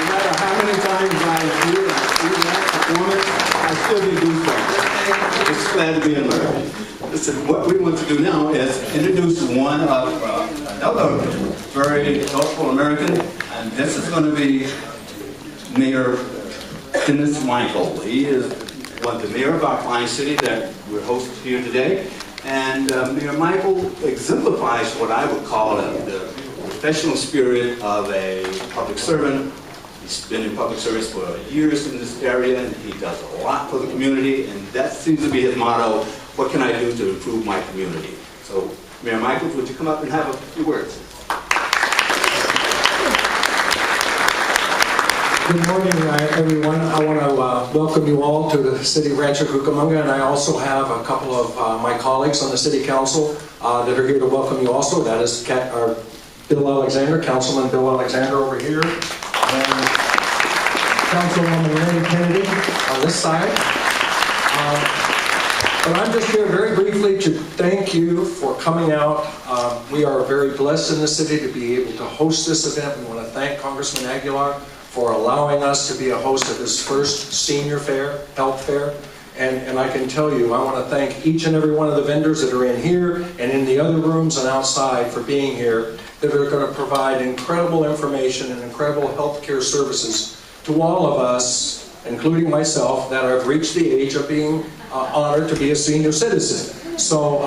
matter how many times I hear and see that performance, I still get goosebumps. It's glad to be in America. Listen, what we want to do now is introduce one of another very thoughtful American, and this is going to be Mayor Dennis Michael. He is the mayor of our fine city that we're hosting here today. And Mayor Michael exemplifies what I would call the professional spirit of a public servant. He's been in public service for years in this area, and he does a lot for the community, and that seems to be his motto: what can I do to improve my community? So, Mayor Michael, would you come up and have a few words? Good morning, everyone. I want to welcome you all to the City of Rancho Cucamonga, and I also have a couple of my colleagues on the City Council that are here to welcome you also. That is Bill Alexander, Councilman Bill Alexander over here, and Councilwoman Mary Kennedy on this side. But I'm just here very briefly to thank you for coming out. We are very blessed in the city to be able to host this event. We want to thank Congressman Aguilar for allowing us to be a host of his first senior fair, health fair. And I can tell you, I want to thank each and every one of the vendors that are in here and in the other rooms and outside for being here, that are going to provide incredible information and incredible healthcare services to all of us, including myself, that have reached the age of being honored to be a senior citizen. So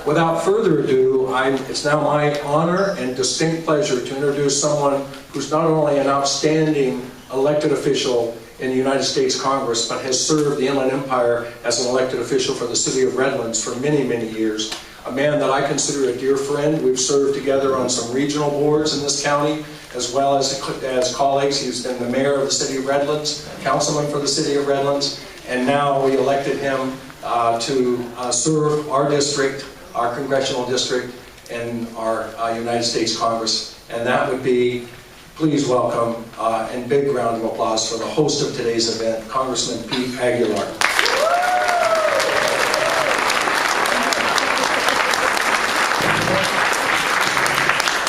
without further ado, it's now my honor and distinct pleasure to introduce someone who's not only an outstanding elected official in the United States Congress, but has served the Inland Empire as an elected official for the city of Redlands for many, many years. A man that I consider a dear friend. We've served together on some regional boards in this county, as well as colleagues. He's been the mayor of the city of Redlands, councilman for the city of Redlands, and now we elected him to serve our district, our congressional district, in our United States Congress. And that would be, please welcome, and big round of applause for the host of today's event, Congressman Pete Aguilar.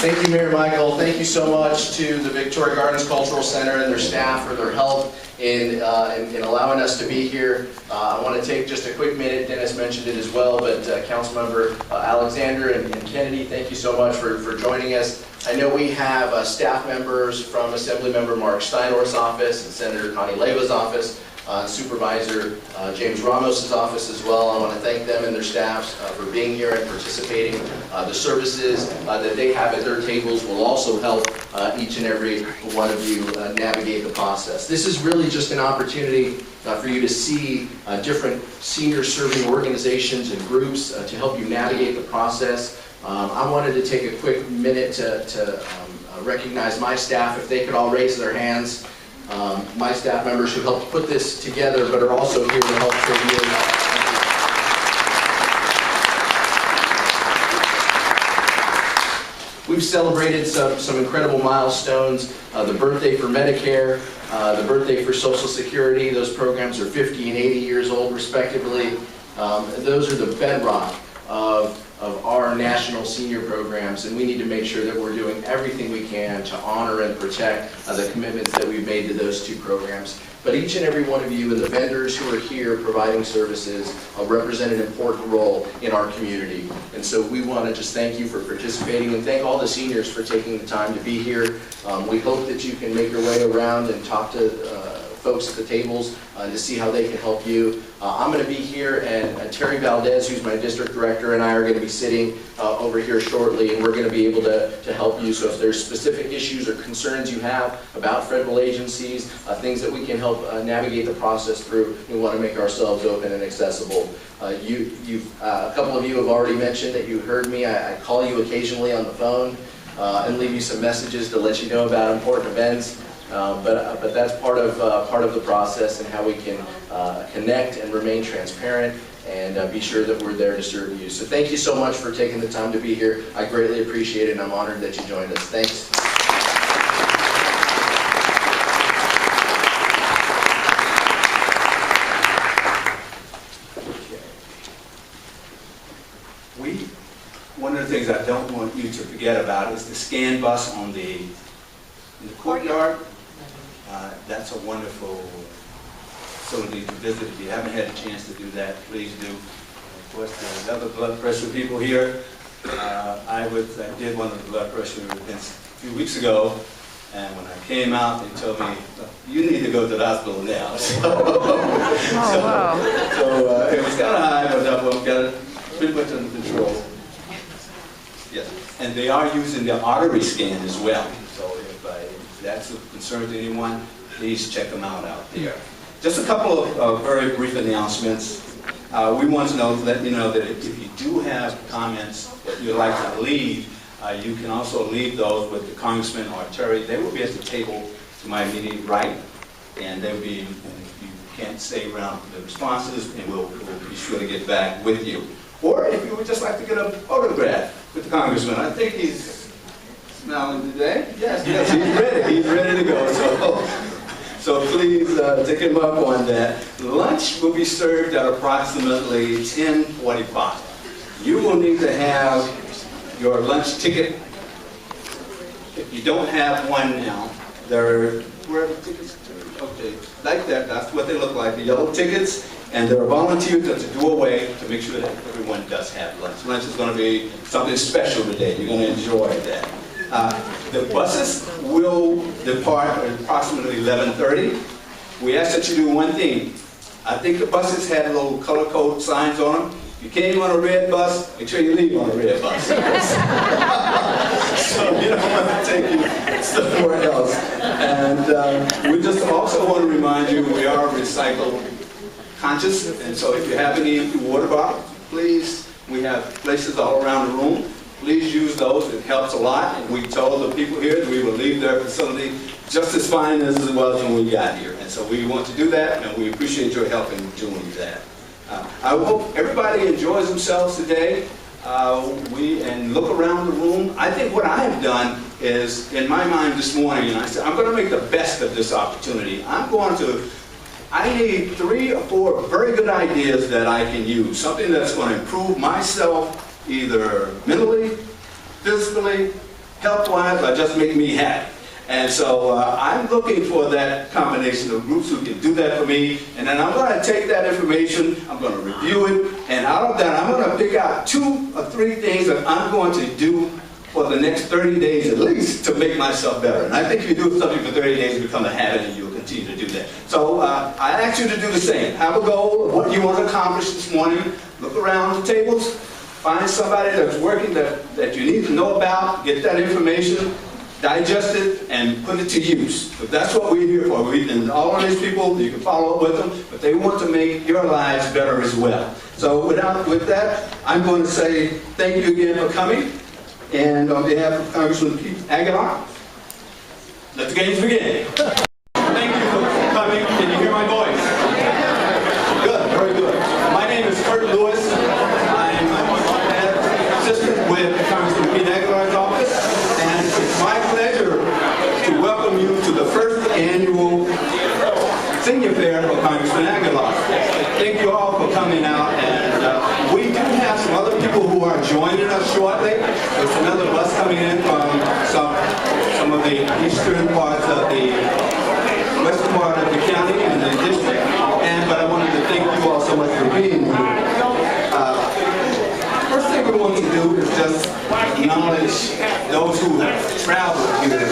Thank you, Mayor Michael. Thank you so much to the Victoria Gardens Cultural Center and their staff for their help in allowing us to be here. I want to take just a quick minute. Dennis mentioned it as well, but Councilmember Alexander and Kennedy, thank you so much for joining us. I know we have staff members from Assemblymember Mark Steinor's office and Senator Connie Leva's office, Supervisor James Ramos's office as well. I want to thank them and their staffs for being here and participating. The services that they have at their tables will also help each and every one of you navigate the process. This is really just an opportunity for you to see different senior serving organizations and groups to help you navigate the process. I wanted to take a quick minute to recognize my staff. If they could all raise their hands. My staff members who helped put this together, but are also here to help you. We've celebrated some incredible milestones. The birthday for Medicare, the birthday for Social Security. Those programs are 50 and 80 years old, respectively. Those are the bedrock of our national senior programs, and we need to make sure that we're doing everything we can to honor and protect the commitments that we've made to those two programs. But each and every one of you and the vendors who are here providing services represent an important role in our community. And so we want to just thank you for participating and thank all the seniors for taking the time to be here. We hope that you can make your way around and talk to folks at the tables to see how they can help you. I'm going to be here, and Terry Valdez, who's my district director, and I are going to be sitting over here shortly, and we're going to be able to help you. So if there's specific issues or concerns you have about federal agencies, things that we can help navigate the process through, we want to make ourselves open and accessible. A couple of you have already mentioned that you heard me. I call you occasionally on the phone and leave you some messages to let you know about important events. But that's part of the process and how we can connect and remain transparent and be sure that we're there to serve you. So thank you so much for taking the time to be here. I greatly appreciate it, and I'm honored that you joined us. Thanks. One of the things I don't want you to forget about is the scan bus in the courtyard. That's a wonderful facility to visit. If you haven't had a chance to do that, please do. Of course, there's other blood pressure people here. I did one of the blood pressure events a few weeks ago, and when I came out, they told me, you need to go to the hospital now. So it was kind of high, but I've got it pretty much under control. Yes, and they are using the artery scan as well. So if that's of concern to anyone, please check them out there. Just a couple of very brief announcements. We want to let you know that if you do have comments that you'd like to leave, you can also leave those with the Congressman or Terry. They will be at the table to my immediate right, and they'll be, if you can't stay around for the responses, and we'll be sure to get back with you. Or if you would just like to get a photograph with the Congressman, I think he's smiling today. Yes, he's ready. He's ready to go. So please take him up on that. Lunch will be served at approximately 10:45. You will need to have your lunch ticket. If you don't have one now, where are the tickets? Okay, like that. That's what they look like, the yellow tickets. And there are volunteers that to do away to make sure that everyone does have lunch. Lunch is going to be something special today. You're going to enjoy that. The buses will depart at approximately 11:30. We ask that you do one thing. I think the buses had little color code signs on them. If you came on a red bus, make sure you leave on a red bus. So you don't want to take you somewhere else. And we just also want to remind you we are recycle conscious, and so if you have any empty water bottles, please, we have places all around the room. Please use those. It helps a lot. And we told the people here that we will leave their facility just as fine as it was when we got here. And so we want to do that, and we appreciate your help in doing that. I hope everybody enjoys themselves today. And look around the room. I think what I have done is, in my mind this morning, and I said, I'm going to make the best of this opportunity. I need 3 or 4 very good ideas that I can use. Something that's going to improve myself, either mentally, physically, health-wise, or just make me happy. And so I'm looking for that combination of groups who can do that for me. And then I'm going to take that information, I'm going to review it, and out of that I'm going to pick out 2 or 3 things that I'm going to do for the next 30 days at least to make myself better. And I think if you do something for 30 days, it becomes a habit, and you'll continue to do that. So I ask you to do the same. Have a goal of what you want to accomplish this morning. Look around the tables. Find somebody that's working that you need to know about. Get that information. Digest it and put it to use. But that's what we're here for. And all of these people, you can follow up with them, but they want to make your lives better as well. So with that, I'm going to say thank you again for coming. And on behalf of Congressman Aguilar, let the games begin. Thank you for coming. Can you hear my voice? Good, very good. My name is Kurt Lewis. I'm an assistant with Congressman Pete Aguilar's office. And it's my pleasure to welcome you to the first annual Senior Fair for Congressman Aguilar. Thank you all for coming out. And we do have some other people who are joining us shortly. There's another bus coming in from some of the eastern parts of the western part of the county and the district. But I wanted to thank you all so much for being here. First thing we want to do is just acknowledge those who have traveled here.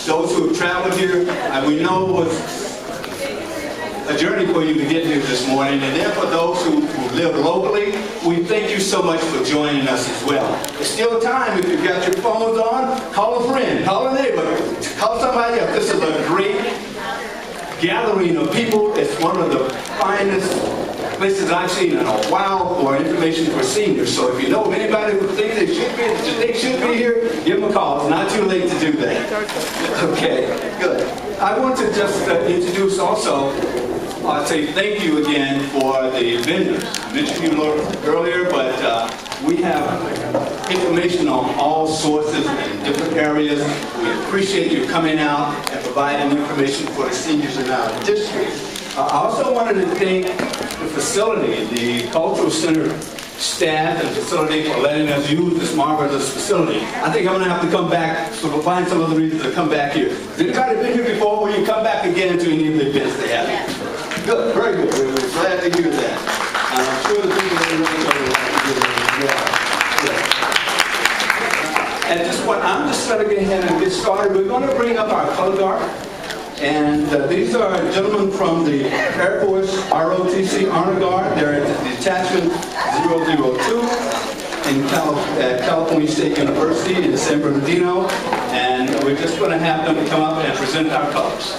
Those who have traveled here, we know it was a journey for you to get here this morning, and then for those who live locally, we thank you so much for joining us as well. There's still time. If you've got your phones on, call a friend, call a neighbor, call somebody else. This is a great gathering of people. It's one of the finest places I've seen in a while for information for seniors. So if you know of anybody who thinks they should be here, give them a call. It's not too late to do that. Okay, good. I want to just introduce also, say thank you again for the vendors. I mentioned you earlier, but we have information on all sources in different areas. We appreciate you coming out and providing information for the seniors in our district. I also wanted to thank the facility, the cultural center staff and facility for letting us use this marvelous facility. I think I'm going to have to come back, so we'll find some other reasons to come back here. Has anybody been here before? Will you come back again to any of the events they have? Good, very good. We're glad to hear that. I'm sure the people that are really like to hear that as well. At this point, I'm just going to go ahead and get started. We're going to bring up our color guard. And these are gentlemen from the Air Force ROTC Honor Guard. They're at Detachment 002 at California State University in San Bernardino. And we're just going to have them come up and present our colors.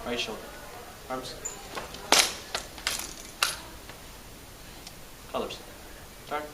Right shoulder. Arms. Colors. Start.